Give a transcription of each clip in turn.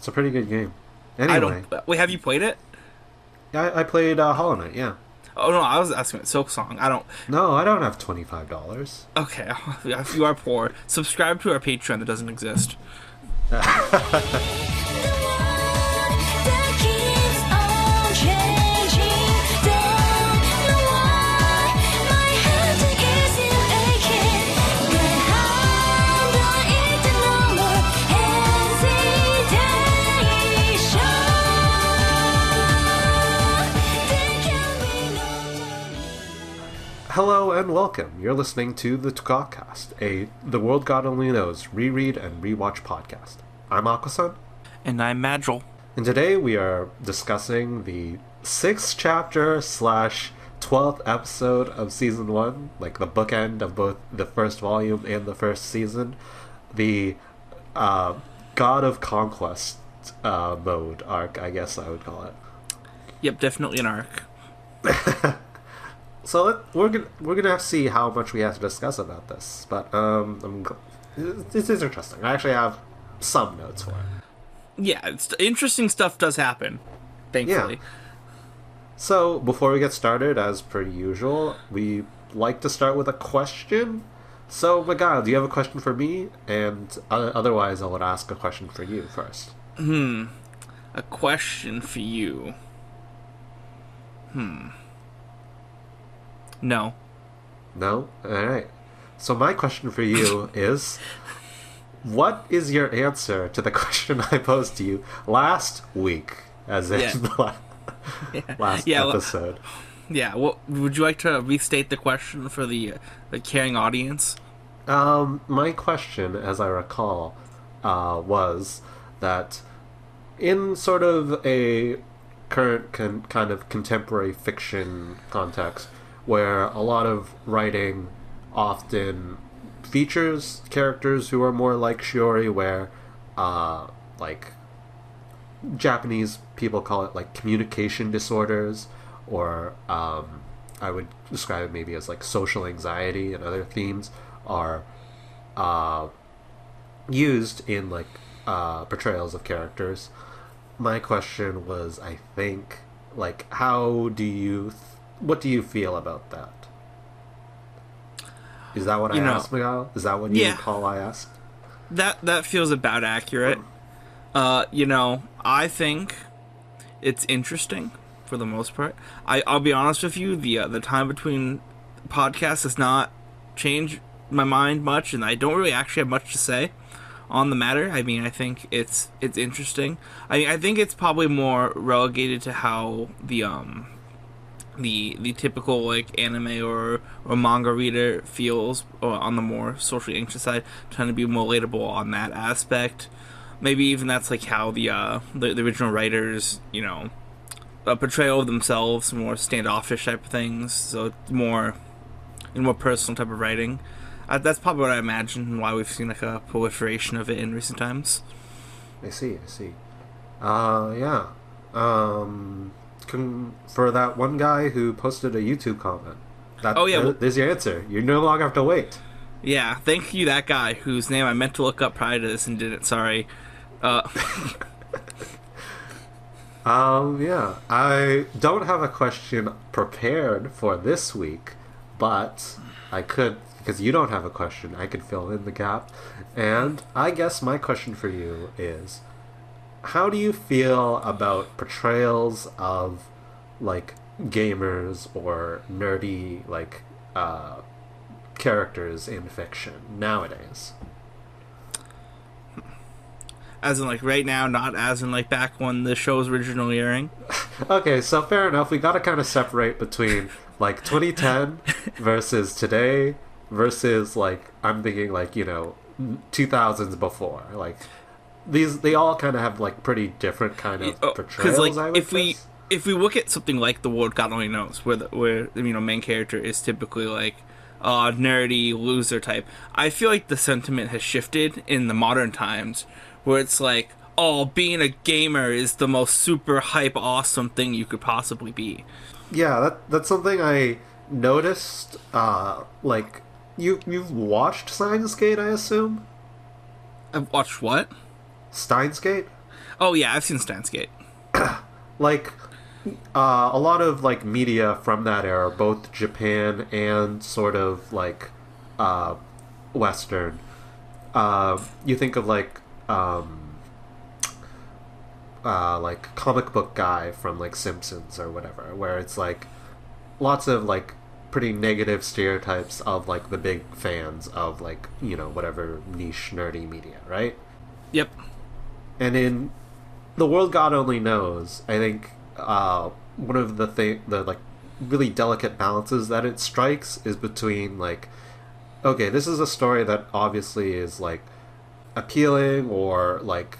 It's a pretty good game. I Anyway, don't. Wait, have you played it? I played Hollow Knight. Yeah. Oh no, I was asking about Silksong. I don't. No, I don't have $25. Okay, if you are poor, subscribe to our Patreon that doesn't exist. Hello and welcome. You're listening to the TWGOKcast, The World God Only Knows reread and rewatch podcast. I'm Aquason. And I'm Magile. And today we are discussing the 6th chapter / 12th episode of Season 1, like the bookend of both the first volume and the first season, the God of Conquest mode arc, I guess I would call it. Yep, definitely an arc. So we're gonna have to see how much we have to discuss about this, but this is interesting. I actually have some notes for it. Yeah, interesting stuff does happen, thankfully. Yeah. So before we get started, as per usual, we like to start with a question. So Magile, do you have a question for me? And otherwise, I would ask a question for you first. A question for you. No. No? Alright. So my question for you is, what is your answer to the question I posed to you last week, as in the last episode? Well, would you like to restate the question for the caring audience? My question, as I recall, was that in sort of a current kind of contemporary fiction context, where a lot of writing often features characters who are more like Shiori, where like Japanese people call it like communication disorders, or I would describe it maybe as like social anxiety and other themes are used in like portrayals of characters. My question was, I think, like, what do you feel about that? Is that what I asked, Miguel? Is that what you recall I asked? That feels about accurate. I think it's interesting for the most part. I'll be honest with you, the time between podcasts has not changed my mind much, and I don't really actually have much to say on the matter. I mean, I think it's interesting. I think it's probably more relegated to how the typical like anime or manga reader feels on the more socially anxious side, trying to be more relatable on that aspect. Maybe even that's like how the original writers, a portrayal of themselves, more standoffish type of things. So it's more personal type of writing. That's probably what I imagine, and why we've seen like a proliferation of it in recent times. I see. Yeah. For that one guy who posted a YouTube comment. There's your answer. You no longer have to wait. Yeah, thank you, that guy whose name I meant to look up prior to this and didn't. Sorry. Yeah. I don't have a question prepared for this week, but I could, because you don't have a question, I could fill in the gap. And I guess my question for you is, how do you feel about portrayals of, like, gamers or nerdy, like, characters in fiction nowadays? As in, like, right now, not as in, like, back when the show was originally airing? Okay, so fair enough. We gotta kind of separate between, like, 2010 versus today versus, like, I'm thinking, like, 2000s before. Like, they all kind of have like pretty different kind of portrayals. Because I would if we look at something like The World God Only Knows, where the main character is typically like nerdy loser type, I feel like the sentiment has shifted in the modern times, where it's like, oh, being a gamer is the most super hype awesome thing you could possibly be. Yeah, that's something I noticed. Like, you've watched Steins Gate, I assume? I've watched what? Steins Gate? Oh yeah, I've seen Steins Gate. Like, a lot of like media from that era, both Japan and sort of like uh, Western. You think of like comic book guy from like Simpsons or whatever, where it's like lots of like pretty negative stereotypes of like the big fans of like whatever niche nerdy media, right? Yep. And in The World God Only Knows, I think one of the like really delicate balances that it strikes is between like, okay, this is a story that obviously is like appealing or like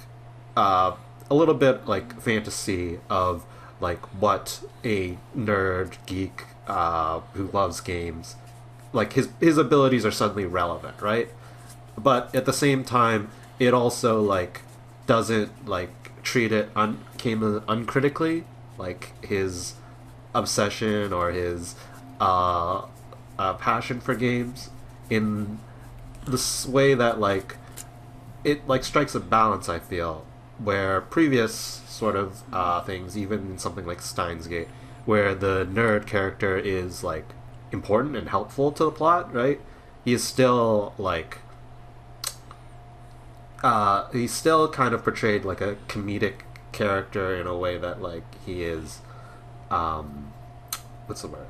a little bit like fantasy of like what a nerd geek who loves games, like his abilities are suddenly relevant, right? But at the same time, it also like doesn't like treat it uncritically, like his obsession or his passion for games in this way that like it like strikes a balance, I feel, where previous sort of things, even in something like Steins Gate, where the nerd character is like important and helpful to the plot, right? He is still like he's still kind of portrayed like a comedic character in a way that like he is what's the word?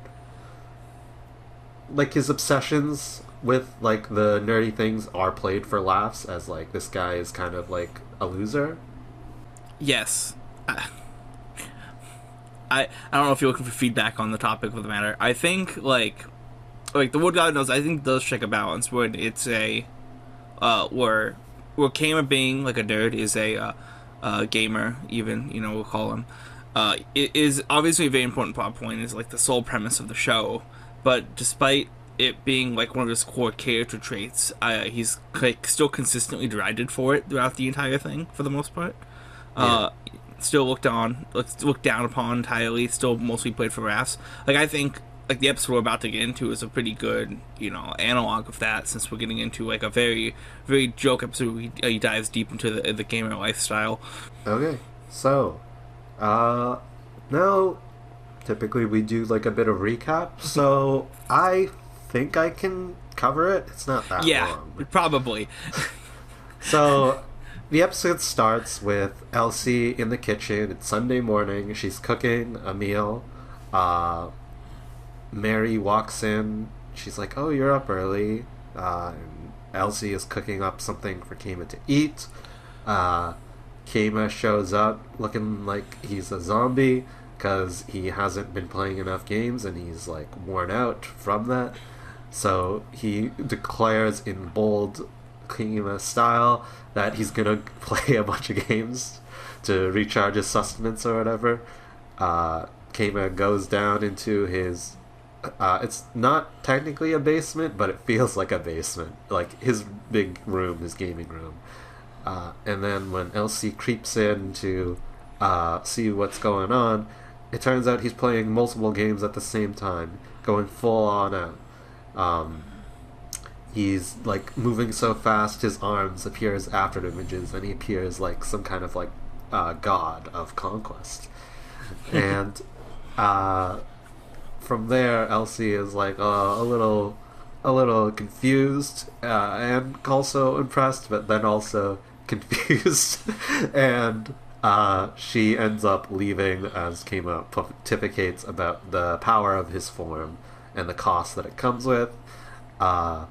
Like his obsessions with like the nerdy things are played for laughs, as like this guy is kind of like a loser. Yes. I don't know if you're looking for feedback on the topic of the matter. I think like The World God Knows, I think does strike a balance when it's a where Kama being like a nerd is a gamer, even, we'll call him. It is obviously a very important plot point, is like the sole premise of the show, but despite it being like one of his core character traits, he's like still consistently derided for it throughout the entire thing for the most part. Yeah. Still looked down upon entirely, still mostly played for laughs. Like, I think like the episode we're about to get into is a pretty good analog of that, since we're getting into like a very, very joke episode. He dives deep into the gamer lifestyle. Okay, so now typically we do like a bit of recap, so I think I can cover it. It's not that long. Yeah, probably. So the episode starts with Elsie in the kitchen. It's Sunday morning. She's cooking a meal. Mary walks in. She's like, "Oh, you're up early." And Elsie is cooking up something for Kama to eat. Kama shows up looking like he's a zombie because he hasn't been playing enough games and he's like worn out from that. So he declares in bold Kama style that he's gonna play a bunch of games to recharge his sustenance or whatever. Kama goes down into his it's not technically a basement, but it feels like a basement, like his big room, his gaming room. And then when Elsie creeps in to see what's going on, it turns out he's playing multiple games at the same time, going full on out. He's like moving so fast his arms appear as after images, and he appears like some kind of like god of conquest. And from there, Elsie is like a little confused and also impressed, but then also confused. And she ends up leaving as Kama pontificates about the power of his form and the cost that it comes with. The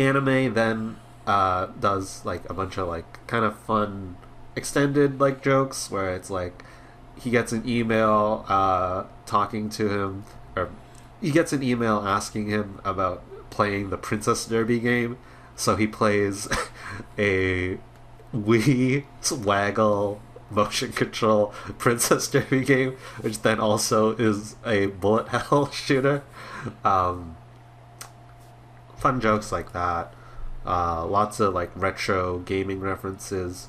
anime then does like a bunch of like kind of fun extended like jokes where it's like he gets an email talking to him, or he gets an email asking him about playing the Princess Derby game, so he plays a Wii Waggle motion control Princess Derby game, which then also is a bullet hell shooter. Fun jokes like that. Lots of like retro gaming references,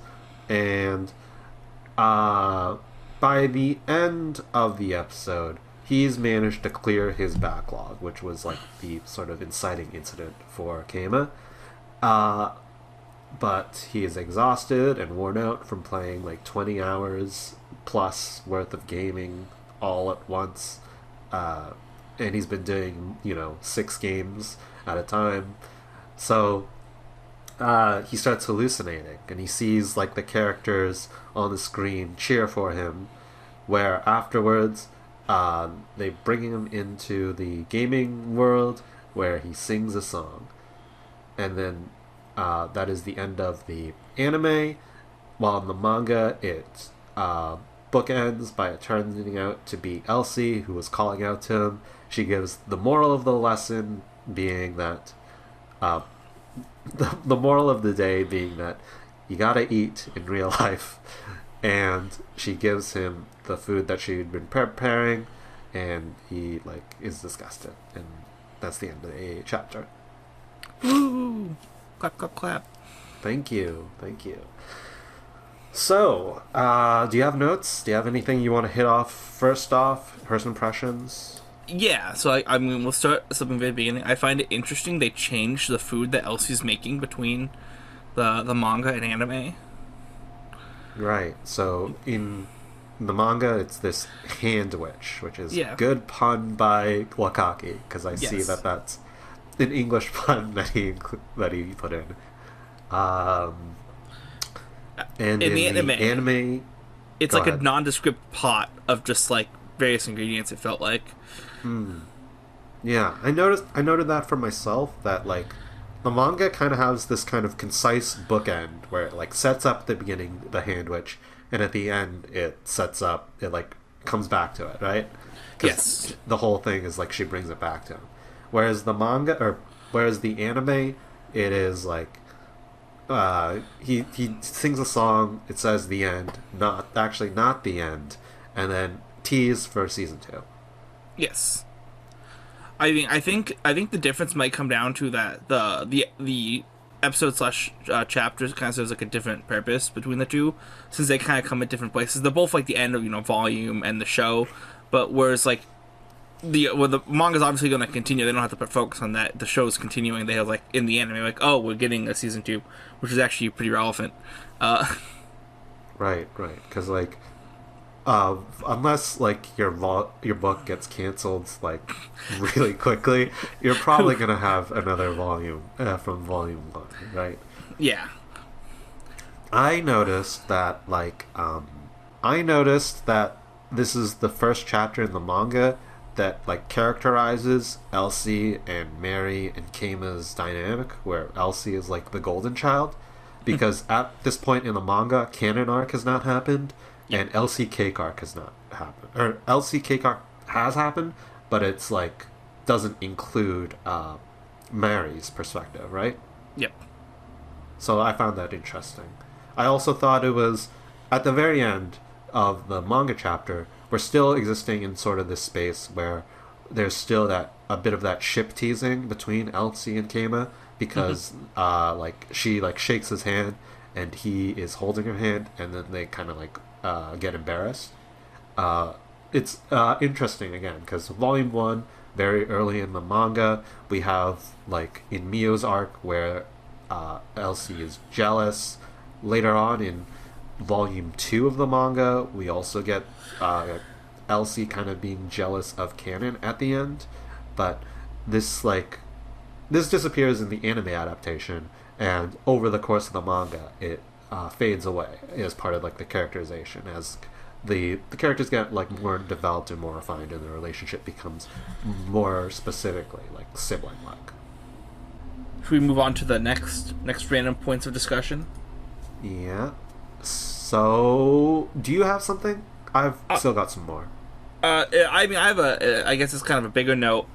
and by the end of the episode, he's managed to clear his backlog, which was like the sort of inciting incident for Kama. but he is exhausted and worn out from playing like 20 hours plus worth of gaming all at once. And he's been doing, 6 games at a time. So he starts hallucinating, and he sees like the characters on the screen cheer for him, where afterwards they bring him into the gaming world where he sings a song. And then that is the end of the anime, while in the manga it bookends by it turning out to be Elsie who was calling out to him. She gives the moral of the lesson being that the moral of the day being that you gotta eat in real life, and she gives him the food that she'd been preparing, and he like is disgusted, and that's the end of the chapter. Woo! Clap, clap, clap. Thank you. So, do you have notes? Do you have anything you want to hit off first off? First impressions? Yeah, so I mean, we'll start something very beginning. I find it interesting they changed the food that Elsie's making between the manga and anime. Right. So in the manga, it's this handwich, which is good pun by Wakaki, because I see that that's an English pun that he put in. And in the anime, it's like a nondescript pot of just like various ingredients. It felt like. Yeah, I noted that for myself, that like the manga kind of has this kind of concise bookend where it like sets up at the beginning the handwich, and at the end it like comes back to it, right? Yes. The whole thing is like she brings it back to him. Whereas the anime, it is like he sings a song, it says the end, not the end, and then tease for season 2. Yes. I mean, I think the difference might come down to that the episode / chapters kind of serves like a different purpose between the two, since they kind of come at different places. They're both like the end of volume and the show, but whereas like the manga's obviously going to continue, they don't have to focus on that. The show's continuing. They have like in the anime like, oh, we're getting a season 2, which is actually pretty relevant. Right, because like. Unless like your book gets canceled like really quickly, you're probably gonna have another volume from volume 1, right? Yeah. I noticed that this is the first chapter in the manga that like characterizes Elsie and Mary and Keima's dynamic, where Elsie is like the golden child, because at this point in the manga, canon arc has not happened. And Elsie Cake Arc has not happened. Or Elsie Cake Arc has happened, but it's like doesn't include Mary's perspective, right? Yep. So I found that interesting. I also thought it was at the very end of the manga chapter, we're still existing in sort of this space where there's still a bit of that ship teasing between Elsie and Keima, because like she like shakes his hand and he is holding her hand, and then they kind of like get embarrassed. It's interesting again because volume 1, very early in the manga, we have like in Mio's arc where Elsie is jealous. Later on in volume 2 of the manga, we also get Elsie kind of being jealous of Canon at the end, but this disappears in the anime adaptation, and over the course of the manga it fades away as part of like the characterization, as the characters get like more developed and more refined, and the relationship becomes more specifically like sibling like. Should we move on to the next random points of discussion? Yeah. So, do you have something? I've still got some more. I mean, I have I guess it's kind of a bigger note.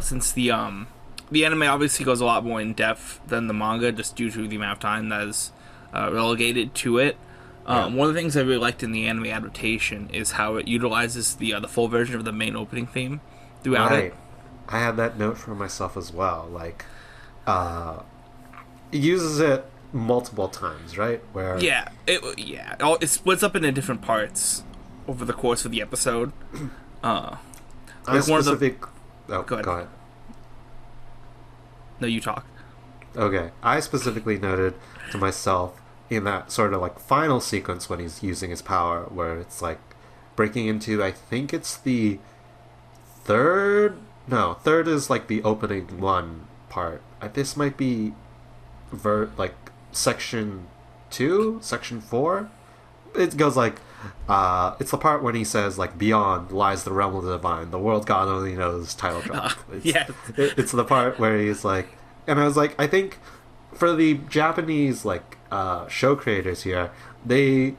Since the anime obviously goes a lot more in depth than the manga, just due to the amount of time that is relegated to it. One of the things I really liked in the anime adaptation is how it utilizes the full version of the main opening theme throughout it. I had that note for myself as well. Like, it uses it multiple times, right? Where it splits up into different parts over the course of the episode. Go ahead. No, you talk. Okay, I specifically noted to myself in that sort of like final sequence when he's using his power, where it's like breaking into, I think it's the third. No, third is like the opening one part. This might be like section 2, section 4. It goes like, it's the part when he says like, "Beyond lies the realm of the divine, the world God only knows." Title drop. Yes. It's the part where he's like, and I was like, I think for the Japanese like show creators here, they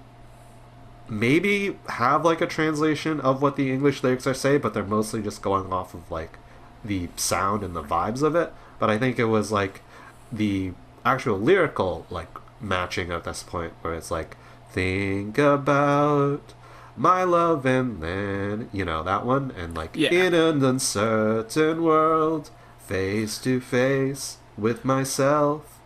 maybe have like a translation of what the English lyrics are saying, but they're mostly just going off of like the sound and the vibes of it. But I think it was like the actual lyrical like matching at this point where it's like, "Think about my love," and then, you know, that one, and like, Yeah. "In an uncertain world, face to face with myself."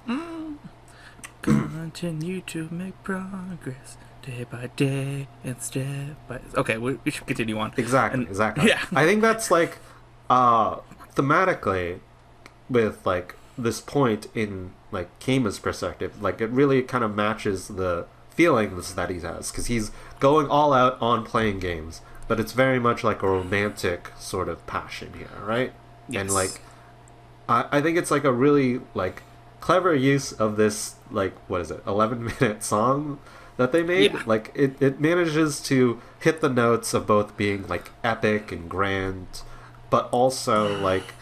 Continue to make progress day by day and step by. Okay, we should continue on. Exactly. Yeah. I think that's like thematically with like this point in like Kima's perspective, like it really kind of matches the feelings that he has, because he's going all out on playing games, but it's very much like a romantic sort of passion here, right? Yes. And like I think it's like a really like clever use of this, like, what is it, 11-minute song that they made. Yeah. Like it manages to hit the notes of both being like epic and grand, but also like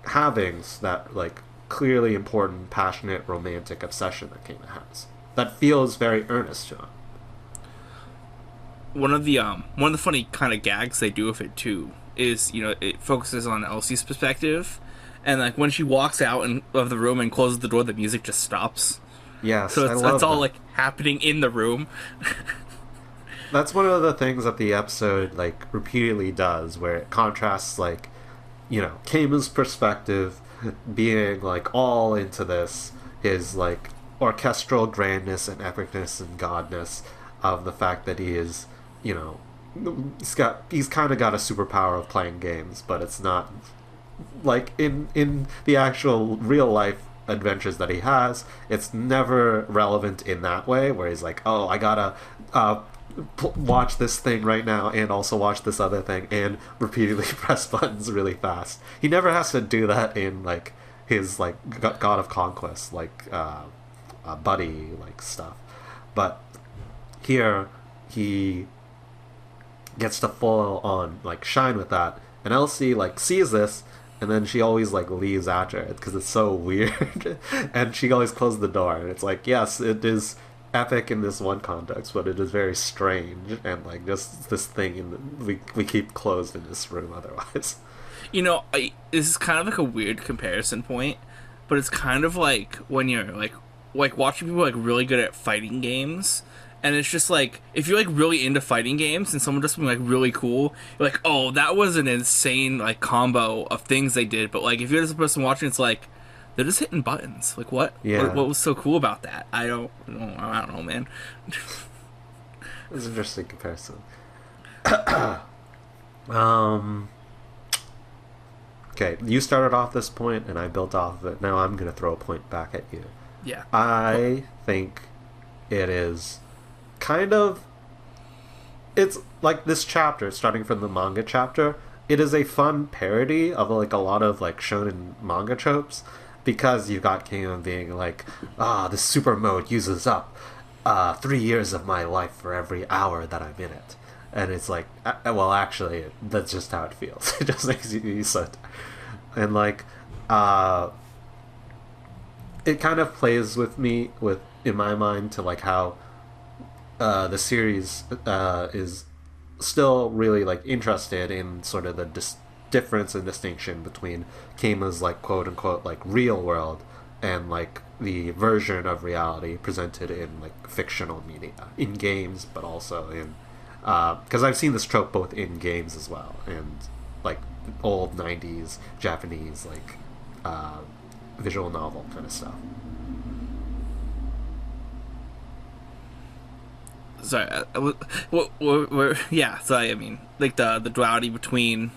having that like clearly important, passionate, romantic obsession that Kima has that feels very earnest to him. One of the funny kind of gags they do with it too is, you know, it focuses on Elsie's perspective, and like when she walks out of the room and closes the door, the music just stops. Yes, So I love it's all that. like happening in the room. That's one of the things that the episode like repeatedly does, where it contrasts like, you know, Kama's perspective being like all into this, his like orchestral grandness and epicness and godness of the fact that he is, you know, he's kind of got a superpower of playing games, but it's not like in the actual real life adventures that he has, it's never relevant in that way where he's like, "Oh, I gotta watch this thing right now and also watch this other thing and repeatedly press buttons really fast." He never has to do that in like his like God of Conquest like buddy like stuff, but here he gets to full on like shine with that, and Elsie like sees this, and then she always like leaves after it because it's so weird and she always closes the door, and it's like, yes, it is epic in this one context, but it is very strange and like just this thing we keep closed in this room otherwise. You know, this is kind of like a weird comparison point, but it's kind of like when you're like watching people like really good at fighting games, and it's just like, if you're like really into fighting games and someone just being like really cool, you're like, "Oh, that was an insane like combo of things they did." But like if you're just a person watching, it's like, they're just hitting buttons. Like what? Yeah. What was so cool about that? I don't know, man. It's an interesting comparison. Okay, you started off this point and I built off of it. Now I'm going to throw a point back at you. Yeah. I think it is kind of, it's like this chapter, starting from the manga chapter, it is a fun parody of like a lot of like shonen manga tropes, because you've got Kingdom being like, the super mode uses up 3 years of my life for every hour that I'm in it. And it's like, well, actually, that's just how it feels. It just makes you so... And like, it kind of plays with me, in my mind, to like how the series is still really like interested in sort of the difference and distinction between Keima's like quote unquote like real world and like the version of reality presented in like fictional media, in games, but also in because I've seen this trope both in games as well, and like old 90s Japanese like visual novel kind of stuff. Sorry, yeah. So I mean, like the duality between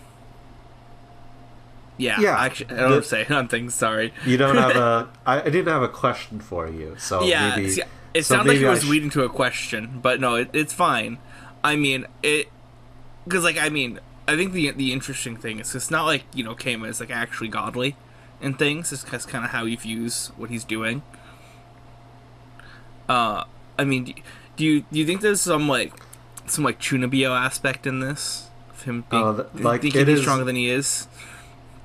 Yeah, Yeah, actually, I don't say on things. Sorry. you don't have a. I didn't have a question for you, so Yeah, maybe. see, it So sounded like maybe it I. was leading to a question, but no, it's fine. I mean, it because like I mean, I think the interesting thing is it's not like Kama is like actually godly in things. It's just kind of how he views what he's doing. I mean, do you think there's some Chunibyo aspect in this of him being Like thinking it he's is. stronger than he is?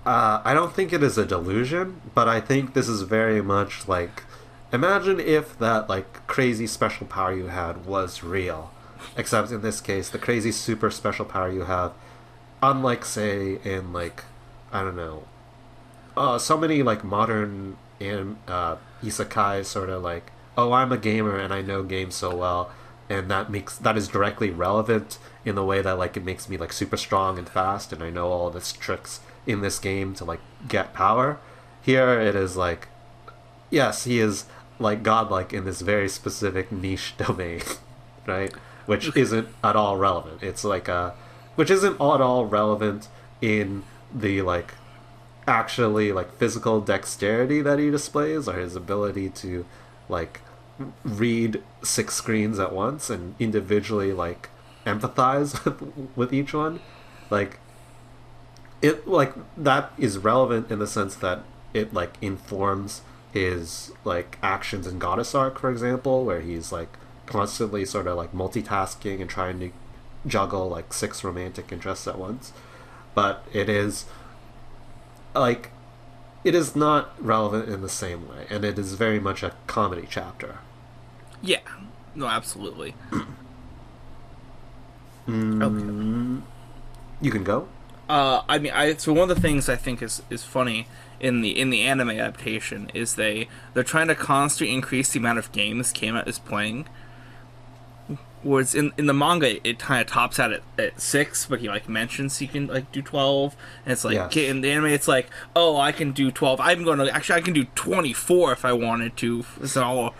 I don't think it is a delusion, but I think this is very much like. Imagine if that like crazy special power you had was real, except in this case, the crazy super special power you have, unlike say in like, I don't know, so many like modern and isekai sort of like, oh, I'm a gamer and I know games so well, and that is directly relevant in the way that like it makes me like super strong and fast, and I know all this tricks in this game to like get power. Here it is like, yes, he is like godlike in this very specific niche domain, right? Which isn't at all relevant. It's like which isn't at all relevant in the like actually like physical dexterity that he displays or his ability to like read six screens at once and individually like empathize with each one. Like it like that is relevant in the sense that it like informs his like actions in Goddess Arc, for example, where he's like constantly sort of like multitasking and trying to juggle like six romantic interests at once. But it is like it is not relevant in the same way, and it is very much a comedy chapter. Yeah, no, absolutely. Mm, you can go. I mean, so one of the things I think is funny in the anime adaptation is they're trying to constantly increase the amount of games Kama is playing. Whereas in the manga, it kind of tops out at 6, but he like mentions he can like do 12, and it's like Yes. in the anime, it's like, oh, I can do 12. I'm going to actually I can do 24 if I wanted to. It's all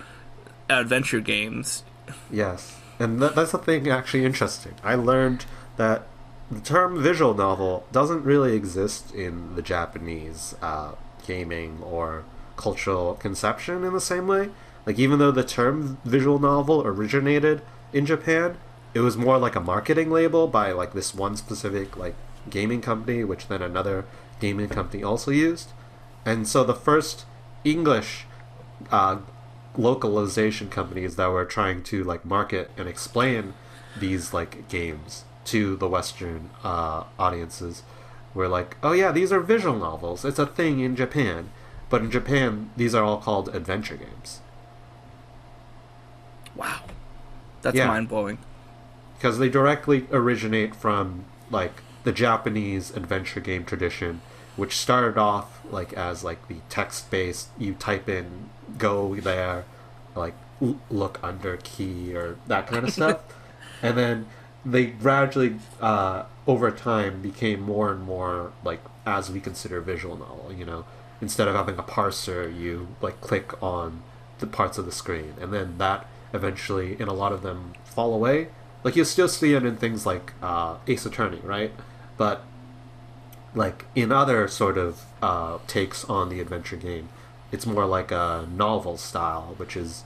adventure games. Yes, and that's the thing actually interesting. I learned that the term visual novel doesn't really exist in the Japanese gaming or cultural conception in the same way. Like, even though the term visual novel originated in Japan, it was more like a marketing label by like this one specific like gaming company, which then another gaming company also used. And so the first English uh, localization companies that were trying to like market and explain these like games to the Western audiences were like, oh yeah, these are visual novels. It's a thing in Japan, but in Japan these are all called adventure games. Wow, that's Yeah. mind blowing. Because they directly originate from like the Japanese adventure game tradition, which started off like as like the text based, you type in go there, like look under key or that kind of stuff, and then they gradually over time became more and more like as we consider visual novel. Instead of having a parser, you like click on the parts of the screen, and then that eventually in a lot of them fall away. Like you still see it in things like Ace Attorney, right? But like in other sort of takes on the adventure game, it's more like a novel style, which is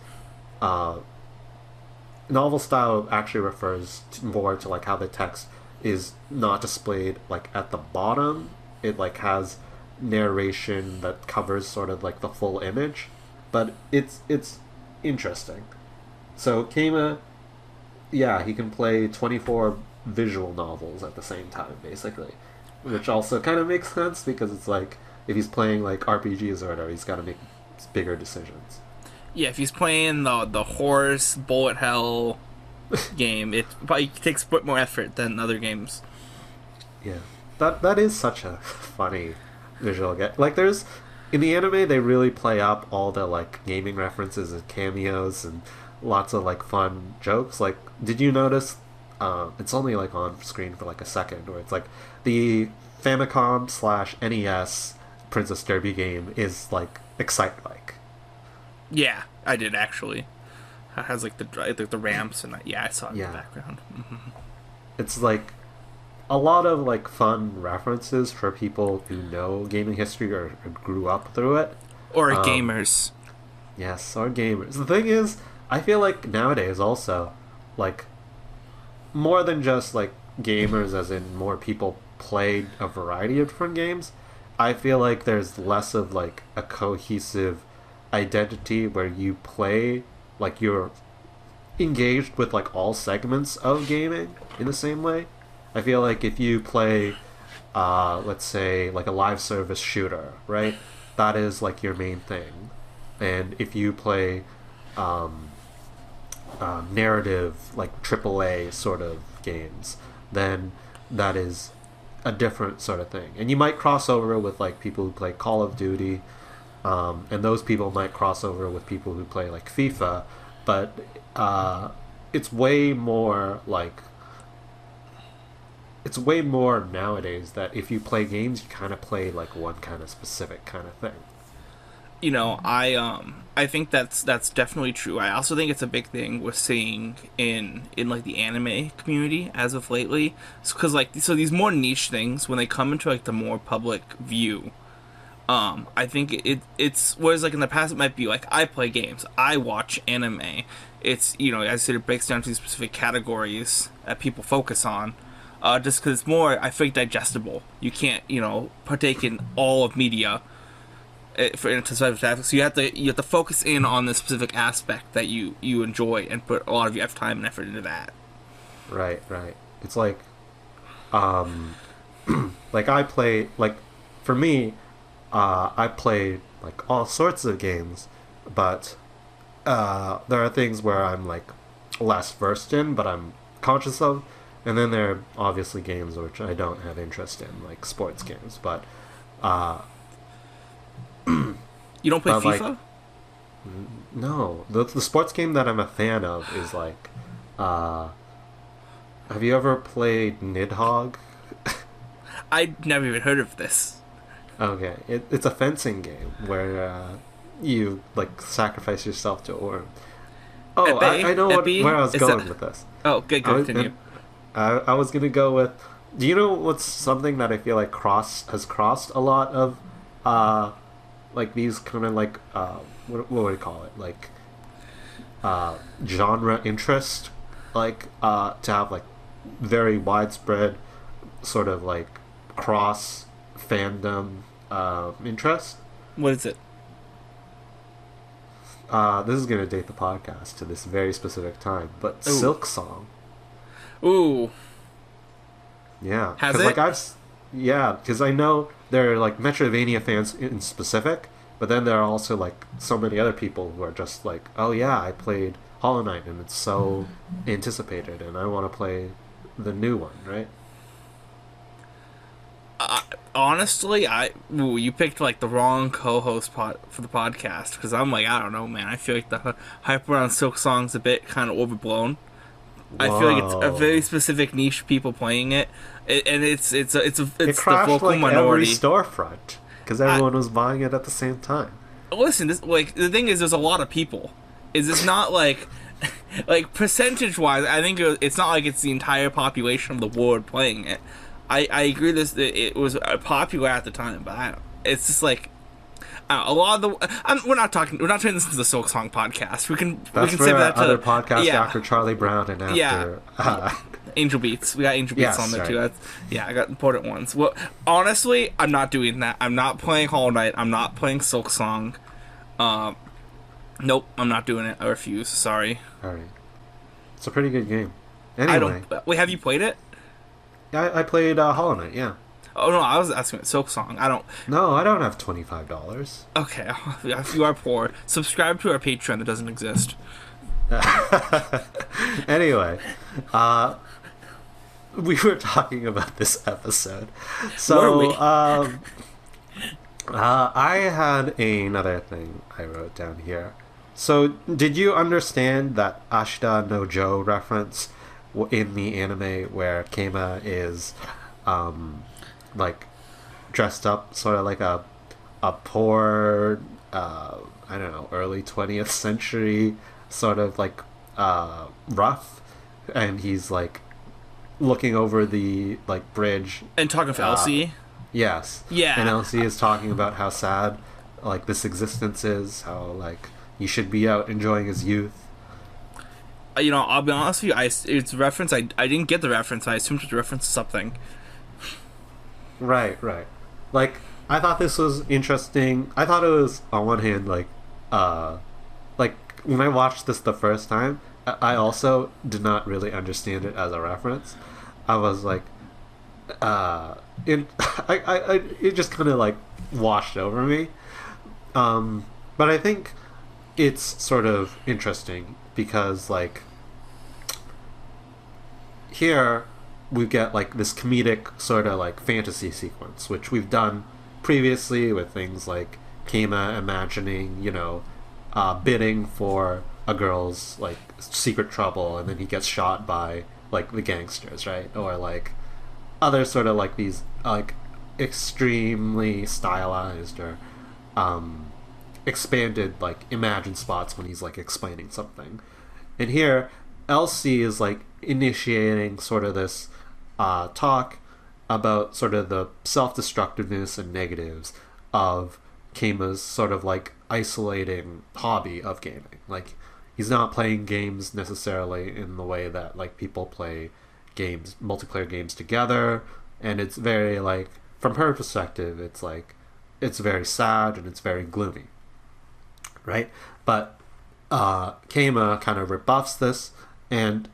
novel style actually refers more to like how the text is not displayed like at the bottom. It like has narration that covers sort of like the full image, but it's interesting. So Kama, yeah, he can play 24 visual novels at the same time, basically, which also kind of makes sense because it's like if he's playing like RPGs or whatever, he's got to make bigger decisions. Yeah, if he's playing the horse bullet hell game, it probably takes a bit more effort than other games. Yeah, that is such a funny visual get. Like, there's in the anime, they really play up all the like gaming references and cameos and lots of like fun jokes. Like, did you notice? It's only like on screen for like a second, where it's like the Famicom / NES Princess Derby game is like Excite like. Yeah, I did actually. It has like the ramps and yeah, I saw it in the background. Mm-hmm. It's like a lot of like fun references for people who know gaming history or grew up through it. Or gamers. Yes, or gamers. The thing is, I feel like nowadays also, like, more than just like gamers, as in more people play a variety of different games. I feel like there's less of like a cohesive identity where you play like you're engaged with like all segments of gaming in the same way. I feel like if you play, let's say, like a live service shooter, right? That is like your main thing. And if you play narrative, like AAA sort of games, then that is a different sort of thing. And you might cross over with like people who play Call of Duty, and those people might cross over with people who play like FIFA, but it's way more like it's way more nowadays that if you play games, you kind of play like one kind of specific kind of thing. You know, I think that's definitely true. I also think it's a big thing we're seeing in like the anime community as of lately, because like so these more niche things, when they come into like the more public view, I think it's whereas like in the past it might be like I play games, I watch anime. It's, you know, as I said, it breaks down to these specific categories that people focus on. Just because it's more, I think, digestible. You can't, you know, partake in all of media for into specific aspects. So you have to focus in on the specific aspect that you enjoy and put a lot of your time and effort into that. Right. It's like, like I play, like, for me, I play like all sorts of games, but there are things where I'm like less versed in, but I'm conscious of. And then there are obviously games which I don't have interest in, like sports games. But you don't play FIFA? Like, no, the sports game that I'm a fan of is like, have you ever played Nidhogg? I'd never even heard of this. Okay, it's a fencing game where you like sacrifice yourself to orb. Oh, I know where I was going with this. Oh, good, continue. I was gonna go with. Do you know what's something that I feel like has crossed a lot of, like these kind of like what would I call it, like genre interest, like to have like very widespread sort of like cross fandom interest. What is it? This is gonna date the podcast to this very specific time, but Ooh. Silk Song. Ooh. Yeah. Has it? Like because I know there are like Metroidvania fans in specific, but then there are also like so many other people who are just like, oh yeah, I played Hollow Knight and it's so anticipated and I want to play the new one, right? Honestly, you picked like the wrong co-host for the podcast, because I'm like, I don't know, man. I feel like the hype around Silk Song's a bit kind of overblown. Whoa. I feel like it's a very specific niche people playing it, and it's it the crashed vocal like minority. Every storefront because everyone was buying it at the same time. Listen, like the thing is, there's a lot of people. Is it's not like like percentage wise? I think it's not like it's the entire population of the world playing it. I agree it was popular at the time, but it's just like a lot of the. We're not turning this into the Silk Song podcast. We can save that to other podcast after Charlie Brown and after Angel Beats. We got Angel Beats on there too. I got important ones. Well, honestly, I'm not doing that. I'm not playing Hollow Knight. I'm not playing Silk Song. Nope, I'm not doing it. I refuse. Sorry. All right. It's a pretty good game. Anyway, wait, have you played it? Yeah, I played Hollow Knight. Yeah. Oh no, I was asking about Silk Song. No, I don't have $25. Okay, if you are poor, subscribe to our Patreon that doesn't exist. Anyway, we were talking about this episode. So, I had another thing I wrote down here. So, did you understand that Ashita no Joe reference in the anime where Keima is, like, dressed up sort of like a poor, I don't know, early 20th century sort of like rough, and he's like looking over the like bridge And talking with Elsie. Yes. Yeah. And Elsie is talking about how sad like this existence is, how like he should be out enjoying his youth. I'll be honest with you. It's a reference. I didn't get the reference. I assumed it was a reference to something. Right. Like I thought this was interesting. I thought it was on one hand like when I watched this the first time, I also did not really understand it as a reference. I was like, it just kind of like washed over me. But I think it's sort of interesting because like here we get like this comedic sort of like fantasy sequence, which we've done previously with things like Kema imagining, bidding for a girl's like secret trouble, and then he gets shot by like the gangsters, right? Or like other sort of like these like extremely stylized or expanded like imagined spots when he's like explaining something. And here Elsie is like initiating sort of this talk about sort of the self-destructiveness and negatives of Kema's sort of like isolating hobby of gaming. Like he's not playing games necessarily in the way that like people play games, multiplayer games together, and it's very like from her perspective it's like it's very sad and it's very gloomy, right? But Kema kind of rebuffs this, and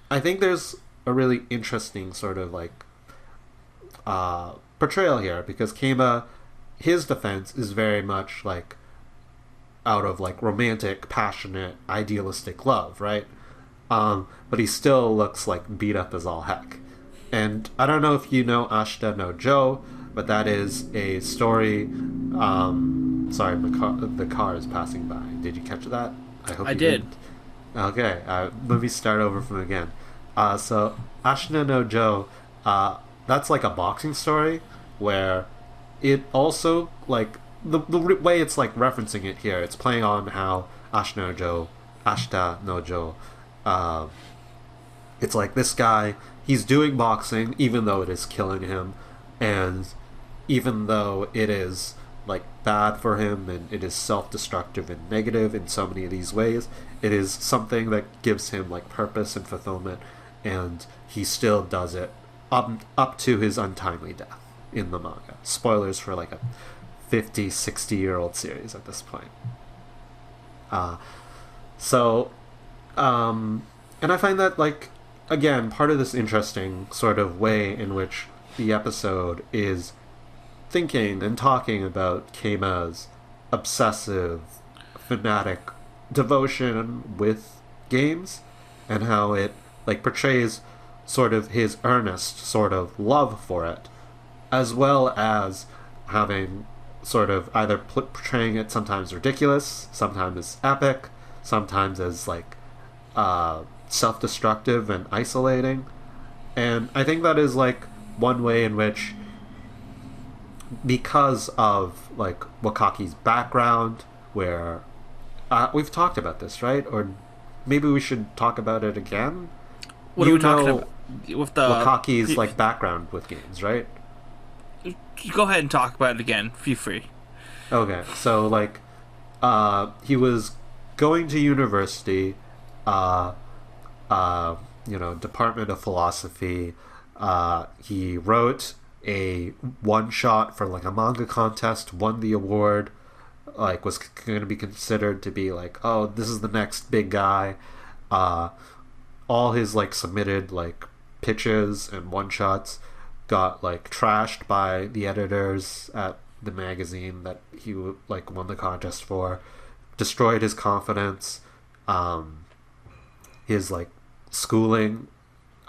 I think there's a really interesting sort of like portrayal here, because Kema, his defense is very much like out of like romantic, passionate, idealistic love, right? But he still looks like beat up as all heck. And I don't know if you know Ashita no Joe, but that is a story. Sorry, the car is passing by. Did you catch that? I hope I you did. didn't. Okay, let me start over from again. So Ashita no Joe, that's like a boxing story where it also like the way it's like referencing it here, it's playing on how Ashita no Joe, it's like this guy, he's doing boxing even though it is killing him, and even though it is like bad for him and it is self-destructive and negative in so many of these ways, it is something that gives him like purpose and fulfillment, and he still does it up to his untimely death in the manga. Spoilers for like a 50-60-year-old series at this point. And I find that like again part of this interesting sort of way in which the episode is thinking and talking about Keima's obsessive, fanatic devotion with games, and how it like portrays sort of his earnest sort of love for it, as well as having sort of either portraying it sometimes ridiculous, sometimes as epic, sometimes as like self-destructive and isolating. And I think that is like one way in which, because of like Wakaki's background, where we've talked about this, right? Or maybe we should talk about it again. What are we talking about with the Wakaki's like background with games, right? Go ahead and talk about it again. Feel free. Okay, so like he was going to university, Department of Philosophy. He wrote a one-shot for like a manga contest, won the award, like was going to be considered to be like, oh, this is the next big guy. All his like submitted like pitches and one-shots got like trashed by the editors at the magazine that he like won the contest for, destroyed his confidence. His like schooling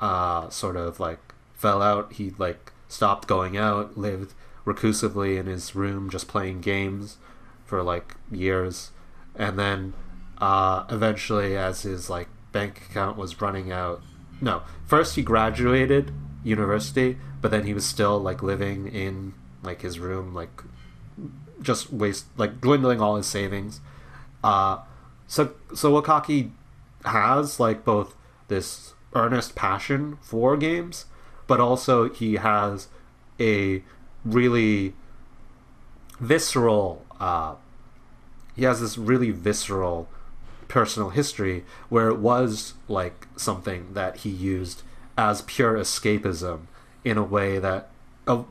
sort of like fell out. He like stopped going out, lived recursively in his room just playing games for like years, and then eventually, as his like bank account was running out, first he graduated university, but then he was still like living in like his room, like just dwindling all his savings. So Wakaki has like both this earnest passion for games, but also he has a really visceral he has this really visceral personal history where it was like something that he used as pure escapism in a way that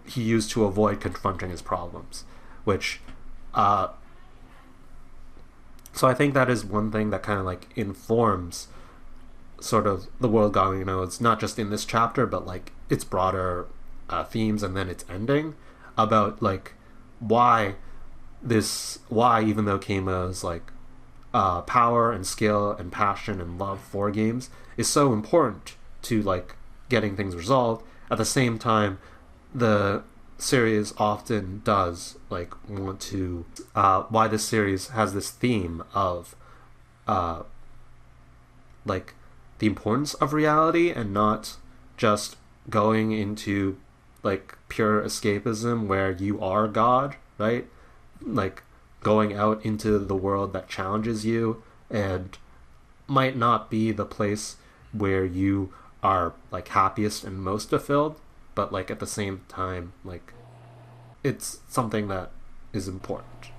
he used to avoid confronting his problems, which so I think that is one thing that kind of like informs sort of the world God only knows, not just in this chapter but like its broader themes and then its ending about like why even though Keima's like power and skill and passion and love for games is so important to like getting things resolved, at the same time the series often does like want to why this series has this theme of like the importance of reality and not just going into like pure escapism where you are God, right? Like going out into the world that challenges you and might not be the place where you are like happiest and most fulfilled, but like at the same time like it's something that is important.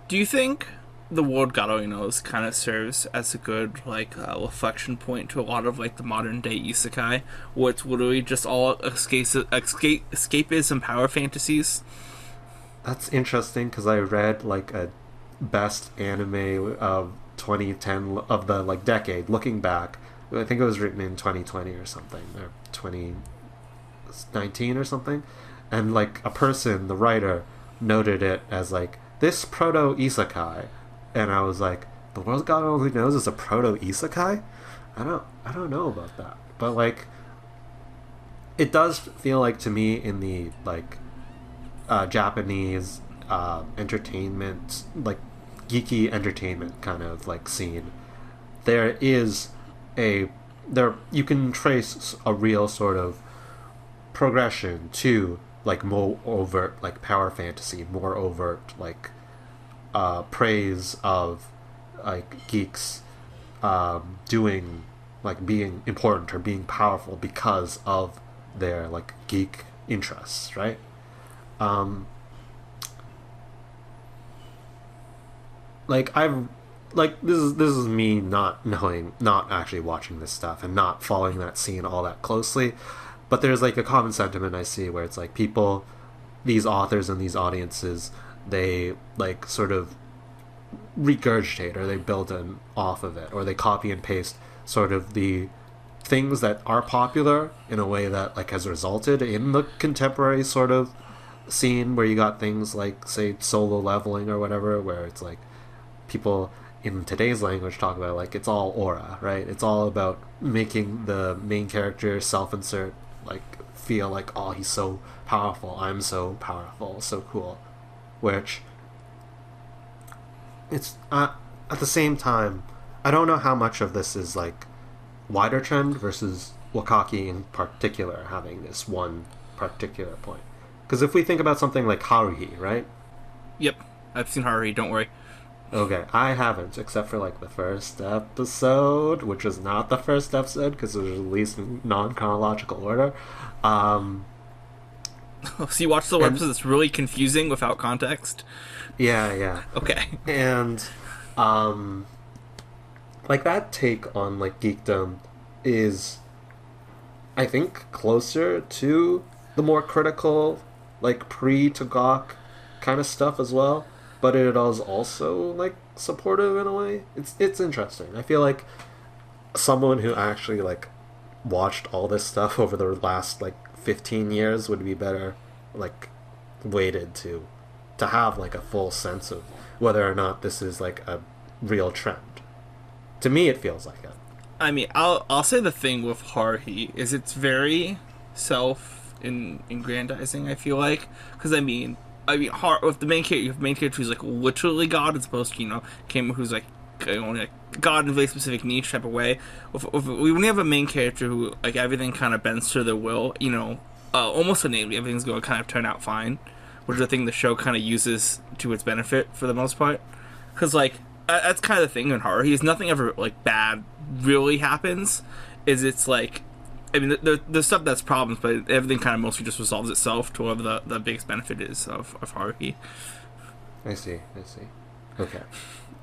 Do you think the world God only knows kind of serves as a good like reflection point to a lot of like the modern day isekai, where it's literally just all escapism power fantasies? That's interesting because I read like a best anime of 2010 of the like decade looking back. I think it was written in 2020 or something, or 2019 or something, and like a person, the writer, noted it as like this proto isekai, and I was like, the world God only knows is a proto isekai. I don't know about that, but like it does feel like to me in the like Japanese entertainment, like geeky entertainment kind of like scene, there is you can trace a real sort of progression to like more overt like power fantasy, more overt like praise of like geeks doing like being important or being powerful because of their like geek interests, right? Like I've like this is me not actually watching this stuff and not following that scene all that closely, but there's like a common sentiment I see where it's like people, these authors and these audiences, they like sort of regurgitate or they build off of it or they copy and paste sort of the things that are popular in a way that like has resulted in the contemporary sort of scene where you got things like say solo leveling or whatever, where it's like people in today's language talk about like it's all aura, right? It's all about making the main character self-insert like feel like, oh, he's so powerful, I'm so powerful, so cool, which it's at the same time I don't know how much of this is like wider trend versus Wakaki in particular having this one particular point. Because if we think about something like Haruhi, right? Yep, I've seen Haruhi, don't worry. Okay, I haven't, except for like the first episode, which is not the first episode because it was released in non-chronological order. So you watched the episode that's really confusing without context? Yeah. Okay. And like that take on like geekdom is, I think, closer to the more critical like pre-TWGOK kind of stuff as well, but it is also like supportive in a way. It's interesting. I feel like someone who actually like watched all this stuff over the last like 15 years would be better like weighted to have like a full sense of whether or not this is like a real trend. To me it feels like it. I mean, I'll say the thing with Haruhi is it's very self-aggrandizing, I feel like, because I mean, with the main character who's like literally God, as opposed to Keima who's like God in a very specific niche type of way. When you have a main character who like everything kind of bends to their will, almost innately everything's going to kind of turn out fine, which is the thing the show kind of uses to its benefit for the most part, because like that's kind of the thing in horror. Nothing ever like bad really happens. is it's like, I mean, there's stuff that's problems, but everything kind of mostly just resolves itself to whatever the biggest benefit is of Haruhi. I see. Okay.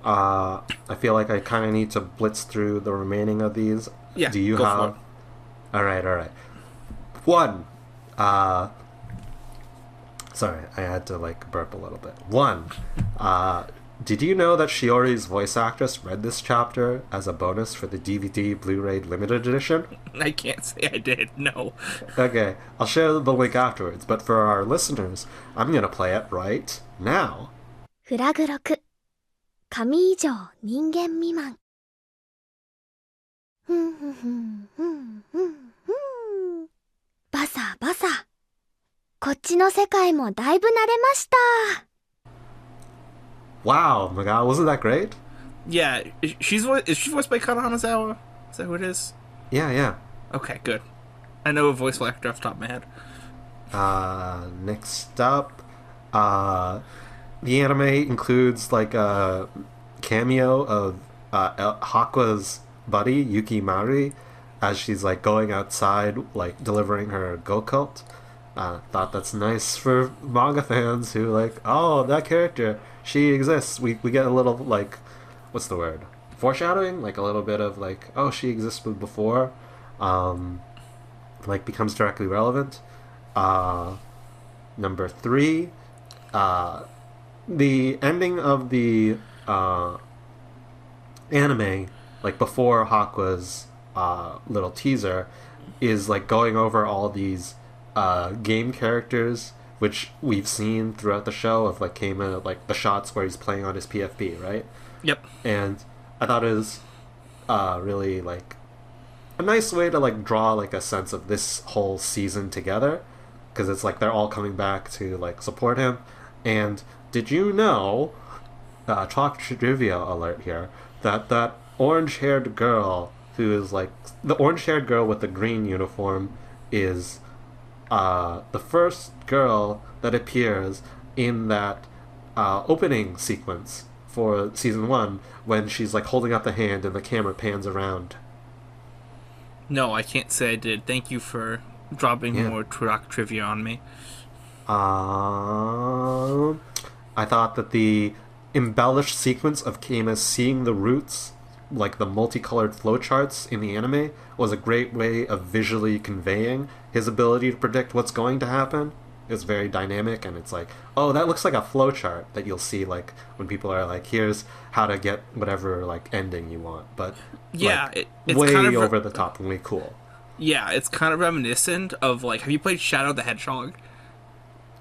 I feel like I kind of need to blitz through the remaining of these. Yeah, Do you go have? for it. All right. One. Sorry, I had to like burp a little bit. One. Did you know that Shiori's voice actress read this chapter as a bonus for the DVD Blu-ray limited edition? I can't say I did. No. Okay, I'll share the link afterwards, but for our listeners, I'm gonna play it right now. フラグ録神以上人間未満ふんふんふんふんふんふんバサバサこっちの世界もだいぶ慣れました Wow, my god, wasn't that great? Yeah, is she voiced by Kana Hanazawa? Is that who it is? Yeah. Okay, good. I know a voice actor off the top of my head. Next up, the anime includes like a cameo of Hakua's buddy Yuki Mari as she's like going outside like delivering her go cult. Thought that's nice for manga fans who like, oh, that character, she exists. We get a little like, what's the word, foreshadowing, like a little bit of like, oh, she existed before, like becomes directly relevant. Number 3, the ending of the anime, like before Hakua's little teaser, is like going over all these game characters which we've seen throughout the show of like Keima, like the shots where he's playing on his PFP, right? Yep. And I thought it was really like a nice way to like draw like a sense of this whole season together, because it's like they're all coming back to like support him. And did you know, talk trivia alert here, that orange-haired girl who is like the orange-haired girl with the green uniform is the first girl that appears in that opening sequence for season 1 when she's like holding up the hand and the camera pans around. No, I can't say I did. Thank you for dropping more Turok trivia on me. I thought that the embellished sequence of Keima seeing the roots, like the multicolored flowcharts in the anime, was a great way of visually conveying his ability to predict what's going to happen. It's very dynamic, and it's like, oh, that looks like a flowchart that you'll see like when people are like, here's how to get whatever like ending you want. But yeah, like, it's way kind of over the top and way cool. Yeah, it's kind of reminiscent of like, have you played Shadow the Hedgehog?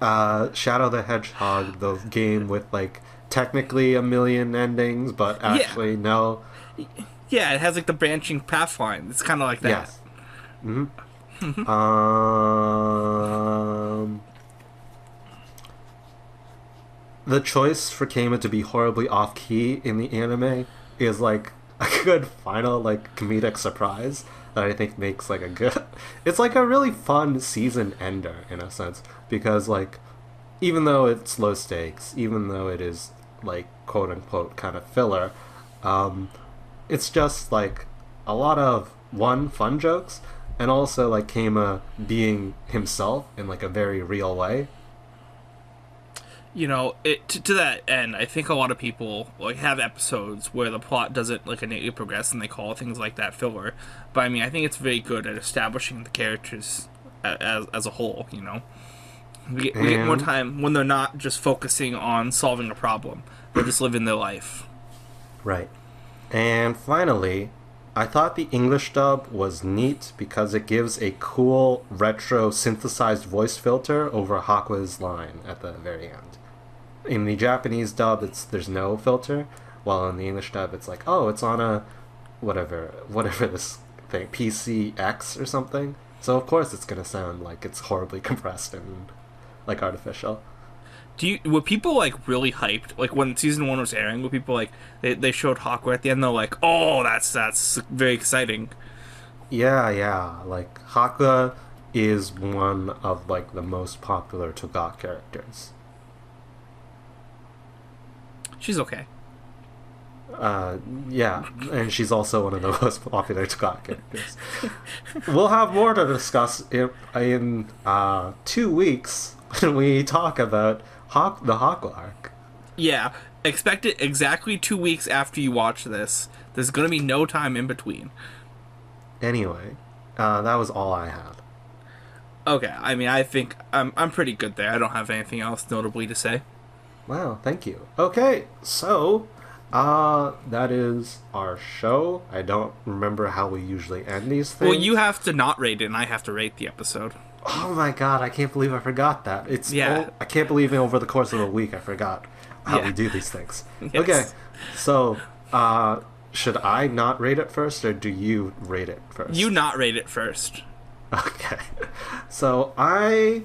Shadow the Hedgehog, the game with like technically a million endings, but actually no. Yeah, it has like the branching path line. It's kind of like that. Yes. Mm-hmm. The choice for Keima to be horribly off-key in the anime is like a good final like comedic surprise that I think makes like a good... It's like a really fun season ender in a sense, because like even though it's low stakes, even though it is like quote-unquote kind of filler, it's just like a lot of fun jokes, and also like Keima being himself in like a very real way. You know, to that end, I think a lot of people like have episodes where the plot doesn't like innately progress, and they call things like that filler. But I mean, I think it's very good at establishing the characters as a whole. You know, we get more time when they're not just focusing on solving a problem; they're just living their life. Right. And finally, I thought the English dub was neat because it gives a cool retro synthesized voice filter over Hakua's line at the very end. In the Japanese dub, there's no filter, while in the English dub, it's like, oh, it's on a whatever this thing, PCX or something. So of course it's gonna sound like it's horribly compressed and like artificial. Were people like really hyped? Like when season 1 was airing, were people like they showed Hakua at the end? They're like, oh, that's very exciting. Yeah. Like Hakua is one of like the most popular TWGOK characters. She's okay. Yeah, and she's also one of the most popular TWGOK characters. We'll have more to discuss in 2 weeks when we talk about the Hawk arc. Yeah, expect it exactly 2 weeks after you watch this. There's gonna be no time in between. Anyway, that was all I had. Okay, I mean, I think I'm pretty good there. I don't have anything else notably to say. Wow, thank you. Okay, so that is our show. I don't remember how we usually end these things. Well, you have to not rate it, and I have to rate the episode. Oh my god, I can't believe I forgot that. Yeah. I can't believe over the course of a week I forgot how Yeah. we do these things. Yes. Okay, so should I not rate it first, or do you rate it first? You not rate it first. Okay. So I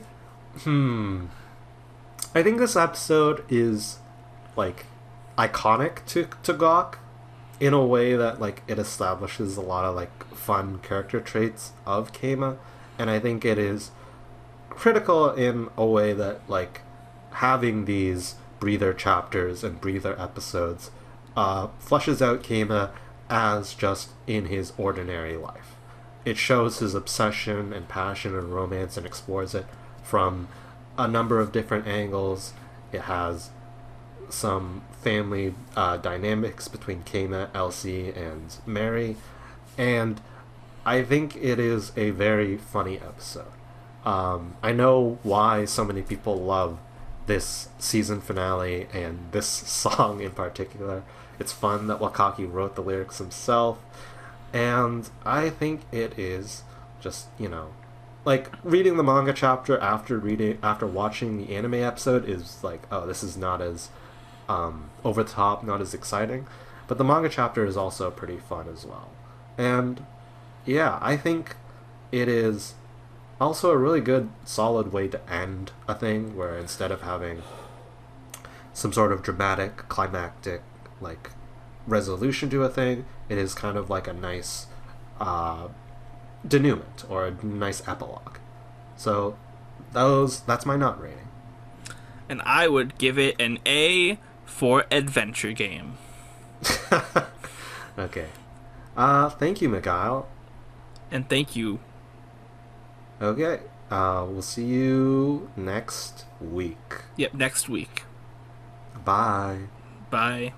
think this episode is like iconic to Gawk in a way that like it establishes a lot of like fun character traits of Keima, and I think it is critical in a way that like having these breather chapters and breather episodes flushes out Keima as just in his ordinary life. It shows his obsession and passion and romance and explores it from a number of different angles. It has some family dynamics between Keima, Elsie, and Mary, and I think it is a very funny episode. I know why so many people love this season finale and this song in particular. It's fun that Wakaki wrote the lyrics himself, and I think it is just, like reading the manga chapter after watching the anime episode is like, oh, this is not as over the top, not as exciting, but the manga chapter is also pretty fun as well. And yeah, I think it is also a really good solid way to end a thing, where instead of having some sort of dramatic climactic like resolution to a thing, it is kind of like a nice denouement or a nice epilogue. So that's my not rating. And I would give it an A for adventure game. Okay. Thank you, Mikhail. And thank you. Okay. We'll see you next week. Yep, next week. Bye. Bye.